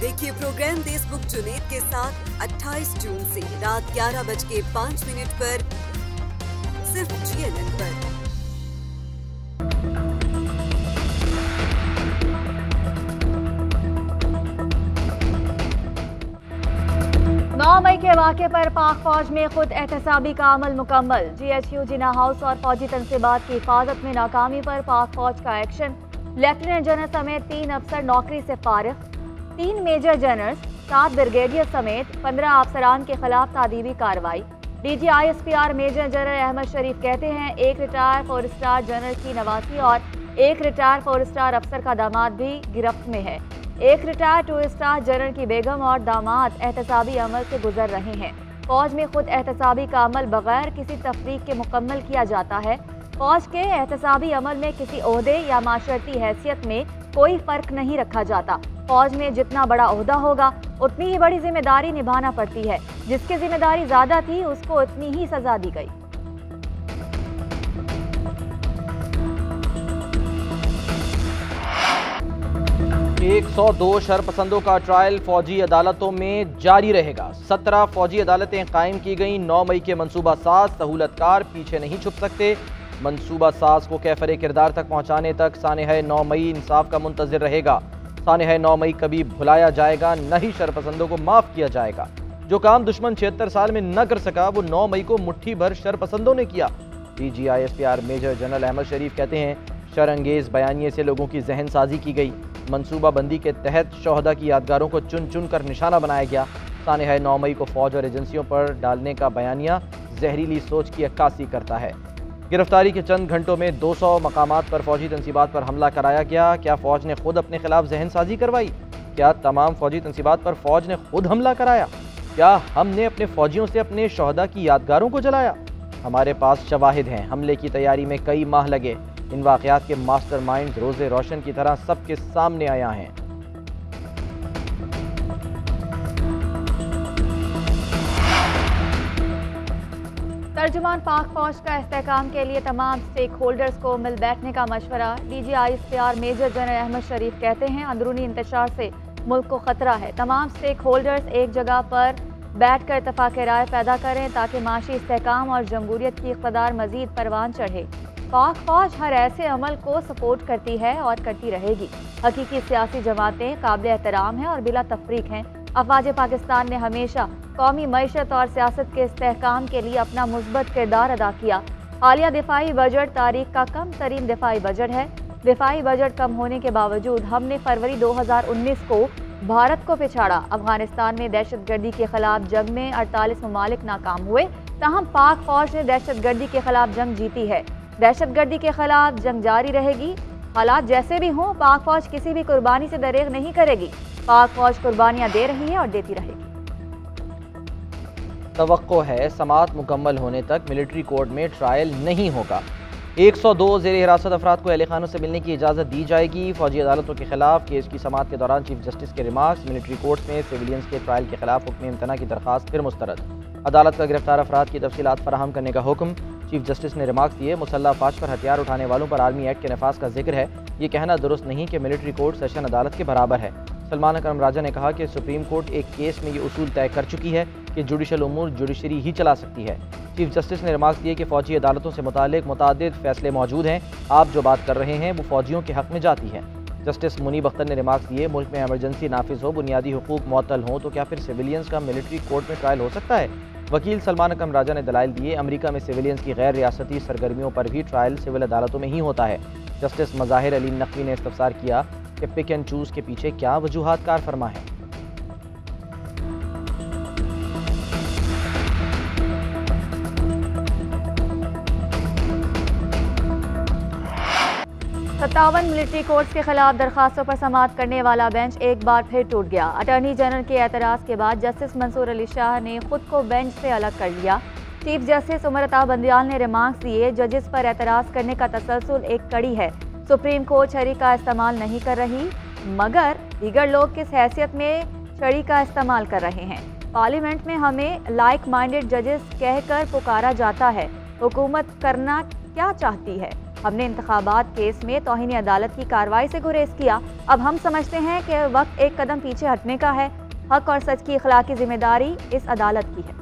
देखिए प्रोग्राम देशमुख जुनेद के साथ 28 जून से रात 11:05 पर सिर्फ GNN पर। 9 मई के वाक़े पर पाक फौज में खुद एहतसाबी का अमल मुकम्मल। GHQ जिना हाउस और फौजी तनसीबात की हिफाजत में नाकामी पर पाक फौज का एक्शन। लेफ्टिनेंट जनरल समेत 3 अफसर नौकरी से फारिग, 3 मेजर जनरल, 7 ब्रिगेडियर समेत 15 अफसरान के खिलाफ तादीबी कार्रवाई। DG ISPR major general Ahmed Sharif कहते हैं 1 रिटायर 4 स्टार जनरल की नवासी और 1 रिटायर 4 स्टार अफसर का दामाद भी गिरफ्त में है। 1 रिटायर 2 स्टार जनरल की बेगम और दामाद एहतसाबी अमल से गुजर रहे हैं। फौज में खुद एहतसाबी का अमल बगैर किसी तफरीक के मुकम्मल किया जाता है। फौज के एहतसाबी अमल में किसी ओहदे या माशरती हैसियत में कोई फर्क नहीं रखा जाता। फौज में जितना बड़ा ओहदा होगा उतनी ही बड़ी जिम्मेदारी निभाना पड़ती है। जिसकी जिम्मेदारी ज्यादा थी उसको उतनी ही सजा दी गई। एक 102 शरपसंदों का ट्रायल फौजी अदालतों में जारी रहेगा। 17 फौजी अदालतें कायम की गई। 9 मई के मनसूबा साज सहूलतकार पीछे नहीं छुप सकते। मनसूबा साज को कैफरे किरदार तक पहुंचाने तक सानह 9 मई इंसाफ का मुंतजिर रहेगा। सानह 9 मई कभी भुलाया जाएगा, न ही शरपसंदों को माफ किया जाएगा। जो काम दुश्मन 76 साल में न कर सका वो 9 मई को मुट्ठी भर शरपसंदों ने किया। DG ISPR major general Ahmed Sharif कहते हैं शरअंगेज बयानिए से लोगों की जहन साजी की गई। मनसूबा बंदी के तहत शोहदा की यादगारों को चुन चुन कर निशाना बनाया गया। सानह 9 मई को फौज और एजेंसियों पर डालने का बयानिया जहरीली सोच की अक्कासी करता है। गिरफ्तारी के चंद घंटों में 200 मकामात पर फौजी तनसीबात पर हमला कराया गया। क्या फौज ने खुद अपने खिलाफ जहन साजी करवाई? क्या तमाम फौजी तनसीबात पर फौज ने खुद हमला कराया? क्या हमने अपने फौजियों से अपने शोहदा की यादगारों को जलाया? हमारे पास शवाहिद हैं। हमले की तैयारी में कई माह लगे। इन वाक़यात के मास्टरमाइंड रोज़े रोशन की तरह सबके सामने आया हैं। तर्जुमान पाक फौज का इस्तेहकाम के लिए तमाम स्टेक होल्डर्स को मिल बैठने का मशवरा। DG ISPR major general Ahmed Sharif कहते हैं अंदरूनी इंतशार से मुल्क को खतरा है। तमाम स्टेक होल्डर्स एक जगह पर बैठ कर इत्तफाक राय पैदा करें ताकि माशी इस्तेहकाम और जमहूरियत की इक़्तिदार मजीद परवान चढ़े। पाक फौज हर ऐसे अमल को सपोर्ट करती है और करती रहेगी। हकीकी सियासी जमातें काबिल एहतराम हैं और बिला तफरीक हैं। अफवाज पाकिस्तान ने हमेशा कौमी मईशत और सियासत के इस्तेहकाम के लिए अपना मुस्बत किरदार अदा किया। हालिया दिफाई बजट तारीख का कम तरीन दिफाई बजट है। दिफाई बजट कम होने के बावजूद हमने फरवरी 2019 को भारत को पिछाड़ा। अफगानिस्तान में दहशत गर्दी के खिलाफ जंग में 48 ममालिक नाकाम हुए। ताहम पाक फौज ने दहशत गर्दी के खिलाफ जंग जीती है। दहशत गर्दी के खिलाफ जंग जारी रहेगी। हालात जैसे भी हों पाक फौज किसी भी कुर्बानी से दरेग नहीं करेगी। पाक फौज कुर्बानियां दे रही है और देती रहेगी। तवक्को है समाअत मुकम्मल होने तक मिलिट्री कोर्ट में ट्रायल नहीं होगा। 102 ज़ेर हिरासत अफराद को अहले खानों से मिलने की इजाज़त दी जाएगी। फौजी अदालतों के खिलाफ केस की समाअत के दौरान चीफ जस्टिस के रिमार्क्स। मिलिट्री कोर्ट में सिविलियंस के ट्रायल के खिलाफ हुक्म इम्तना की दरख्वास्त फिर मुस्तरद। अदालत का गिरफ्तार अफराद की तफसीलात फराहम करने का हुक्म। चीफ जस्टिस ने रिमार्क्स दिए मुसल्लह अफवाज पर हथियार उठाने वालों पर आर्मी एक्ट के नफाज का जिक्र है। ये कहना दुरुस्त नहीं कि मिलिट्री कोर्ट सेशन अदालत के बराबर है। सलमान अकरम राजा ने कहा कि सुप्रीम कोर्ट एक केस में ये उसूल तय कर चुकी है कि जुडिशल उमूर जुडिशरी ही चला सकती है। चीफ जस्टिस ने रिमार्क्स दिए कि फौजी अदालतों से मुतालिक मुतादिद फैसले मौजूद हैं। आप जो बात कर रहे हैं वो फौजियों के हक में जाती है। जस्टिस मुनीब अख्तर ने रिमार्क्स दिए मुल्क में एमरजेंसी नाफिज हो, बुनियादी हुकूक मुअत्तल हों तो क्या फिर सिविलियंस का मिलिट्री कोर्ट में ट्रायल हो सकता है? वकील सलमान अकरम राजा ने दलाइल दिए अमेरिका में सिविलियंस की गैर रियासती सरगर्मियों पर भी ट्रायल सिविल अदालतों में ही होता है। जस्टिस मज़ाहिर अली नकवी ने इस्तफसार किया कि पिक एंड चूज के पीछे क्या वजूहात कार फरमा है। सत्तावन मिलिट्री कोर्ट्स के खिलाफ दरखास्तों पर समाअत करने वाला बेंच एक बार फिर टूट गया। अटॉर्नी जनरल के एतराज़ के बाद जस्टिस मंसूर अली शाह ने खुद को बेंच से अलग कर लिया। चीफ जस्टिस उमर अता बंदियाल ने रिमार्क्स दिए जजेस पर एतराज़ करने का तसलसल एक कड़ी है। सुप्रीम कोर्ट छड़ी का इस्तेमाल नहीं कर रही मगर दीगर लोग किस हैसियत में छड़ी का इस्तेमाल कर रहे हैं। पार्लियामेंट में हमें लाइक माइंडेड जजेस कहकर पुकारा जाता है। हुकूमत करना क्या चाहती है? हमने इंतखाबात केस में तौहीन अदालत की कार्रवाई से गुरेज किया। अब हम समझते हैं कि वक्त एक कदम पीछे हटने का है। हक और सच की अखलाकी जिम्मेदारी इस अदालत की है।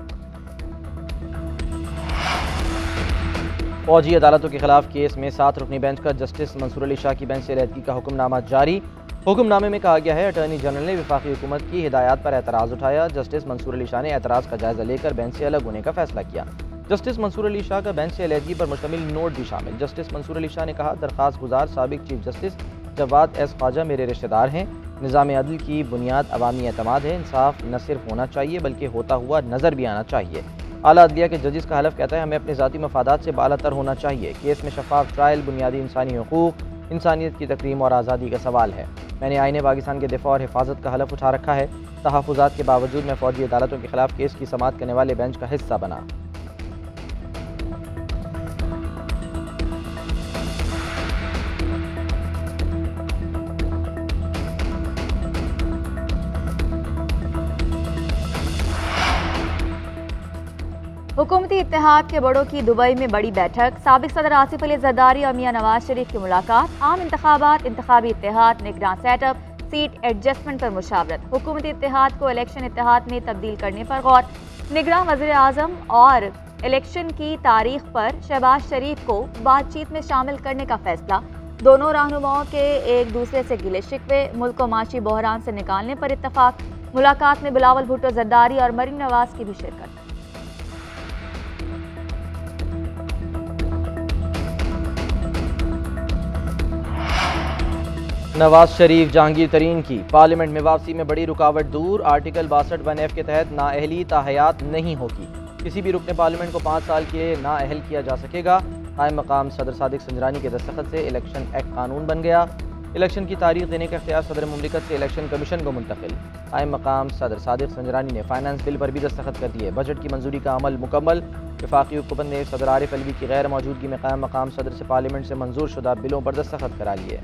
फौजी अदालतों के खिलाफ केस में 7 रुकनी बेंच का जस्टिस मंसूर अली शाह की बेंच से अलहदगी का हुक्मनामा जारी। हुक्मनामे में कहा गया है, अटॉर्नी जनरल ने वफाकी हुकूमत की हिदायत पर एतराज़ उठाया। जस्टिस मंसूर अली शाह ने एतराज़ का जायजा लेकर बेंच से अलग होने का फैसला किया। जस्टिस मंसूर अली शाह का बेंच से अलहदगी पर मुश्तमिल नोट भी शामिल। जस्टिस मंसूर अली शाह ने कहा, दरख्वास्त गुजार साबिक chief justice Jawad S Khawaja मेरे रिश्तेदार हैं। निज़ाम अदल की बुनियाद अवामी एतमाद है। इंसाफ न सिर्फ होना चाहिए बल्कि होता हुआ नज़र भी आना चाहिए। आला अदलिया के जजेस का हलफ कहता है, हमें अपने ज़ाती मफादात से बालातर होना चाहिए। केस में शफाफ ट्रायल बुनियादी इंसानी हकूक़, इंसानियत की तकरीम और आज़ादी का सवाल है। मैंने आईने पाकिस्तान के दिफा और हिफाजत का हलफ उठा रखा है। तहफ़्फ़ुज़ात के बावजूद मैं फ़ौजी अदालतों के खिलाफ केस की समाअत करने वाले बेंच का हिस्सा बना। हुकूमती इत्तेहाद के बड़ों की दुबई में बड़ी बैठक। साबिक सदर आसिफ अली जरदारी और मियां नवाज शरीफ की मुलाकात। आम इंतखाबात, इंतखाबी इत्तेहाद, निगरान सेटअप, सीट एडजस्टमेंट पर मुशावरत। हुकूमती इत्तेहाद को इलेक्शन इत्तेहाद में तब्दील करने पर गौर। निगरान वज़ीर आज़म और इलेक्शन की तारीख पर शहबाज शरीफ को बातचीत में शामिल करने का फैसला। दोनों रहनुमाओं के एक दूसरे से गिले शिकवे, मुल्क को माशी बहरान से निकालने पर इत्तफाक। मुलाकात में बिलावल भुट्टो जरदारी और मरीम नवाज की भी शिरकत। नवाज शरीफ जहांगीर तरीन की पार्लियामेंट में वापसी में बड़ी रुकावट दूर। आर्टिकल 62(1) के तहत नाअहली ताहयात नहीं होगी। किसी भी रुकने पार्लियामेंट को 5 साल के लिए नाअहल किया जा सकेगा। कायम मकाम सदर सादिक संजरानी के दस्तखत से इलेक्शन एक्ट कानून बन गया। इलेक्शन की तारीख देने का इख्तियार सदर मुमलिकत से इलेक्शन कमीशन को मुंतकिल। कायम मकाम सदर सादिक संजरानी ने फाइनेंस बिल पर भी दस्तखत कर दिए। बजट की मंजूरी का अमल मुकम्मल। वफाकी हुकूमत ने सदर आरिफ अलवी की गैर मौजूदगी में कायम मकाम सदर से पार्लियामेंट से मंजूर शुदा बिलों पर दस्तखत करा लिए।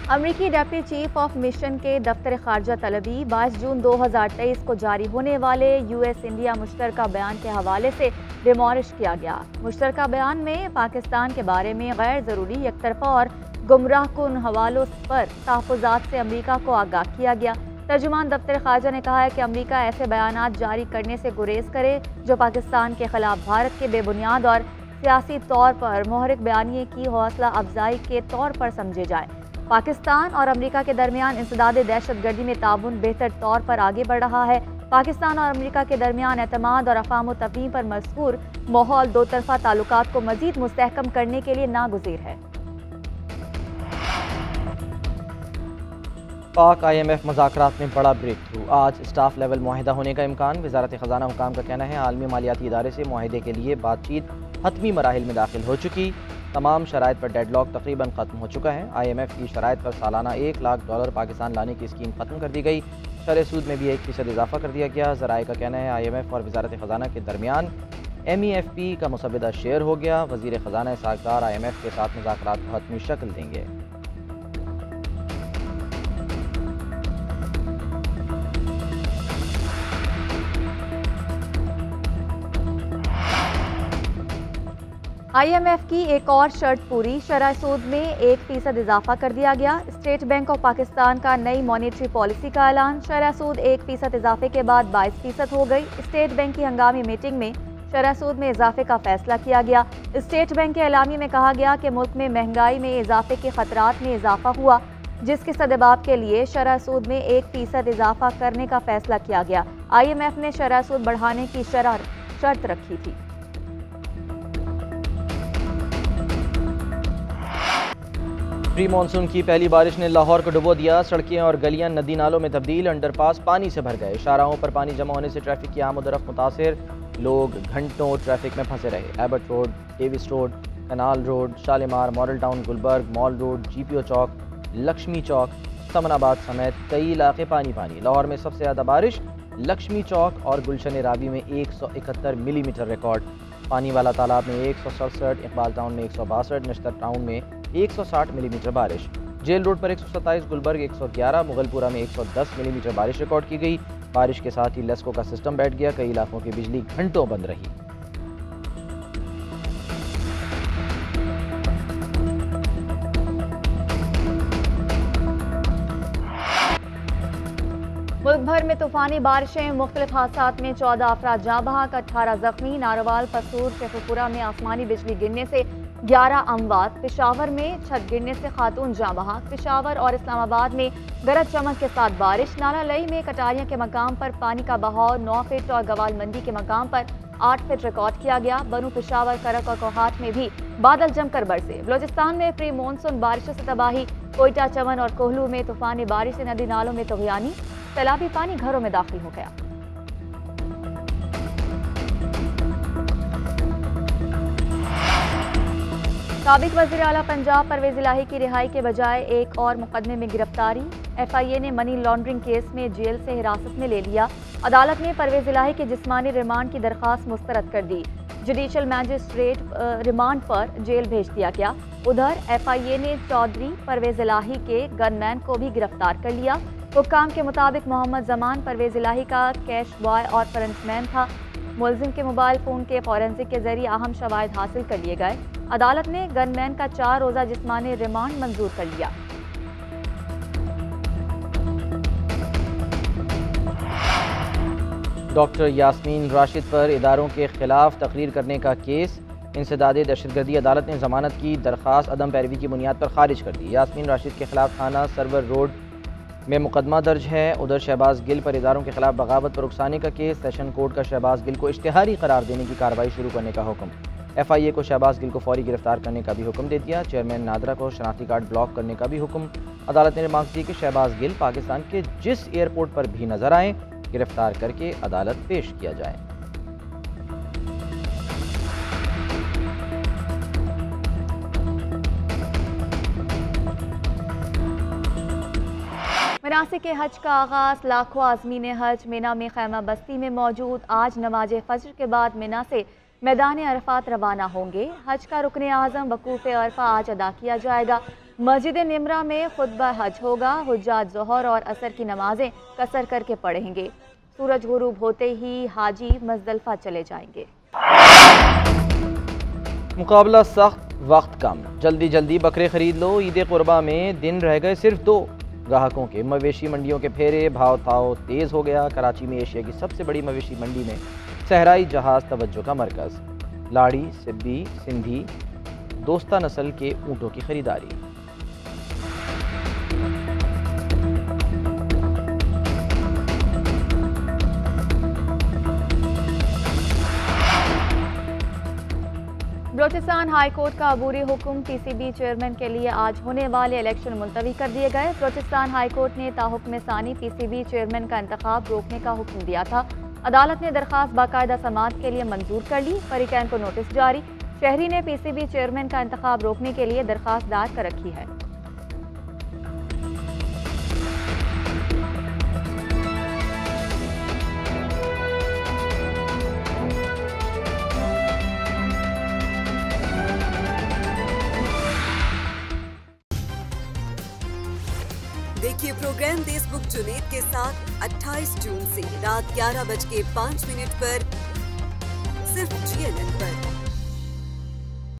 अमरीकी डिप्टी चीफ ऑफ मिशन के दफ्तर खारजा तलबी 22 जून 2023 को जारी होने वाले US इंडिया मुश्तरका बयान के हवाले से डिमॉलिश किया गया। मुश्तरका बयान में पाकिस्तान के बारे में गैर ज़रूरी, एकतरफा और गुमराह कुन हवालों पर तहफ़्फ़ुज़ात से अमरीका को आगाह किया गया। तर्जुमान दफ्तर खारजा ने कहा है कि अमरीका ऐसे बयानात जारी करने से गुरेज करे जो पाकिस्तान के खिलाफ भारत के बेबुनियाद और सियासी तौर पर मुहर्रिक बयानिए की हौसला अफजाई के तौर पर समझे जाए। पाकिस्तान और अमेरिका के दरमियान इंसदाद दहशतगर्दी में ताउन बेहतर तौर पर आगे बढ़ रहा है। पाकिस्तान और अमेरिका के दरमियान एतमाद और अफ़ाम तफ़हीम पर मज़कूर माहौल दो तरफ़ा ताल्लुकात को मज़ीद मुस्तहकम करने के लिए नागुज़ीर है। पाक IMF मुज़ाकरात में बड़ा ब्रेक थ्रू। आज स्टाफ लेवल मुआहिदा होने का इम्कान। वज़ारत ख़ज़ाना हुकाम का कहना है, आलमी मालियाती इदारे से मुआहिदे के लिए बातचीत हतमी मराहिल में दाखिल हो चुकी। तमाम शराइत पर डेडलॉक तकरीबन ख़त्म हो चुका है। IMF की शराइत पर सालाना $1 लाख पाकिस्तान लाने की स्कीम ख़त्म कर दी गई। शरह सूद में भी 1% इजाफा कर दिया गया। ज़राए का कहना है, IMF और वज़ारत ख़ज़ाना के दरमियान MEFP का मुसव्वदा शेयर हो गया। वज़ीर ख़ज़ाना सागदार IMF के साथ मुज़ाकरात को हतमी शक्ल देंगे। IMF की एक और शर्त पूरी। शरह सूद में 1% इजाफा कर दिया गया। स्टेट बैंक ऑफ पाकिस्तान का नई मॉनेटरी पॉलिसी का ऐलान। शरह सूद 1% इजाफे के बाद 22% हो गई। स्टेट बैंक की हंगामी मीटिंग में शरह सूद में इजाफे का फैसला किया गया। स्टेट बैंक के ऐलामी में कहा गया कि मुल्क में महंगाई में इजाफे के खतरात में इजाफा हुआ, जिसके सदबाब के लिए शरह सूद में 1% इजाफा करने का फैसला किया गया। IMF ने शरह सूद बढ़ाने की शर्त रखी थी। प्री मानसून की पहली बारिश ने लाहौर को डुबो दिया। सड़कें और गलियां नदी नालों में तब्दील। अंडरपास पानी से भर गए। शाहराहों पर पानी जमा होने से ट्रैफिक की आमद-ओ-रफ्त मुतासिर। लोग घंटों ट्रैफिक में फंसे रहे। Abbott road, Davis road, canal road, Shalimar, model town, Gulberg, mall road, GPO Chowk, Lakshmi Chowk, Samanabad समेत कई इलाके पानी पानी। लाहौर में सबसे ज़्यादा बारिश लक्ष्मी चौक और गुलशन रावी में 171 मिलीमीटर रिकॉर्ड। पानी वाला तालाब में 167, इकबाल टाउन में 162, नश्तर टाउन में 160 मिलीमीटर बारिश। जेल रोड पर 127, गुलबर्ग 111, मुगलपुरा में 110 मिलीमीटर बारिश रिकॉर्ड की गई। बारिश के साथ ही लेस्को का सिस्टम बैठ गया, कई इलाकों की बिजली घंटों बंद रही। मुल्क भर में तूफानी बारिशें, मुख्तलिफ हादसात में 14 अफराद जाँ बहक, 18 जख्मी। नारोवाल, पसूर, शेखुपुरा में आसमानी बिजली गिरने से 11 अमवात। पेशावर में छत गिरने से खातून जाँ बहक। पेशावर और इस्लामाबाद में गरज चमक के साथ बारिश। नाला लई में कटारियां के मकाम पर पानी का बहाव 9 फीट और गवाल मंडी के मकाम पर 8 फीट रिकॉर्ड किया गया। बनू, पेशावर, करक और कोहाट में भी बादल जमकर बरसे। बलोचिस्तान में प्री मानसून बारिशों से तबाही। कोयटा, चमन और कोहलू में तूफानी बारिश से नदी नालों में तगयानी। सैलाबी पानी घरों में दाखिल हो गया। साबिक वज़ीर आला पंजाब परवेज इलाही की रिहाई के बजाय एक और मुकदमे में गिरफ्तारी। FIA ने मनी लॉन्ड्रिंग केस में जेल से हिरासत में ले लिया। अदालत ने परवेज इलाही के जिस्मानी रिमांड की दरख्वास्त मुस्तरद कर दी। जुडिशल मैजिस्ट्रेट रिमांड पर जेल भेज दिया गया। उधर FIA ने चौधरी परवेज इलाही के गनमैन को भी गिरफ्तार कर लिया। हुक्काम के मुताबिक मोहम्मद जमान परवेज इलाही का कैश बॉय और फ्रंटमैन था। मुलजिम के मोबाइल फ़ोन के फॉरेंसिक के जरिए अहम शवाहिद हासिल कर लिए गए। अदालत ने गनमैन का 4 रोज़ा जिस्मानी रिमांड मंजूर कर लिया। डॉक्टर यास्मीन राशिद पर इदारों के खिलाफ तकरीर करने का केस। इंसदादे दहशतगर्दी अदालत ने जमानत की दरख्वास्त अदम पैरवी की बुनियाद पर खारिज कर दी। यास्मीन राशिद के खिलाफ थाना सरवर रोड में मुकदमा दर्ज है। उधर शहबाज गिल पर इदारों के खिलाफ बगावत पर उकसाने का केस। सेशन कोर्ट का शहबाज गिल को इश्तिहारी करार देने की कार्रवाई शुरू करने का हुक्म। FIA को शहबाज गिल को फौरी गिरफ्तार करने का भी हुक्म दे दिया। चेयरमैन नादरा को शनाख्ती कार्ड ब्लॉक करने का भी हुक्म। अदालत ने मांग की कि शहबाज गिल पाकिस्तान के जिस एयरपोर्ट पर भी नजर आए गिरफ्तार करके अदालत पेश किया जाए। मनासिक हज का आगाज़। लाखों आज़मीन हज मिना में खैमा बस्ती में मौजूद। आज नमाज फजर के बाद मिना से मैदान अरफात रवाना होंगे। हज का रुकन आज़म वकूफ़ अरफा आज अदा किया जाएगा। मस्जिद निमरा में खुतबा हज होगा। हुज्जाज ज़ोहर और असर की नमाजें कसर करके पढ़ेंगे। सूरज गुरूब होते ही हाजी मुज़दलिफ़ा चले जाएंगे। मुकाबला सख्त, वक्त कम। जल्दी जल्दी बकरे खरीद लो। ईद कुर्बा में दिन रह गए सिर्फ 2। ग्राहकों के मवेशी मंडियों के फेरे, भाव ताव तेज हो गया। कराची में एशिया की सबसे बड़ी मवेशी मंडी में सहराई जहाज तवज्जो का मरकज। लाड़ी, सिब्बी, सिंधी, दोस्ता नस्ल के ऊँटों की खरीदारी। बलोचिस्तान हाई कोर्ट का अबूरी हुक्म। PCB चेयरमैन के लिए आज होने वाले इलेक्शन मुलतवी कर दिए गए। बलोचिस्तान हाई कोर्ट ने ताहुक्म सानी PCB चेयरमैन का इंतखाब रोकने का हुक्म दिया था। अदालत ने दरख्वास्त बाकायदा समाअत के लिए मंजूर कर ली। फरीकैन को नोटिस जारी। शहरी ने PCB चेयरमैन का इंतखाब रोकने के लिए दरख्वास्त दायर कर रखी है। देखिए प्रोग्राम देशमुख जुनैद के साथ 28 जून से रात 11:05 पर सिर्फ GNN पर।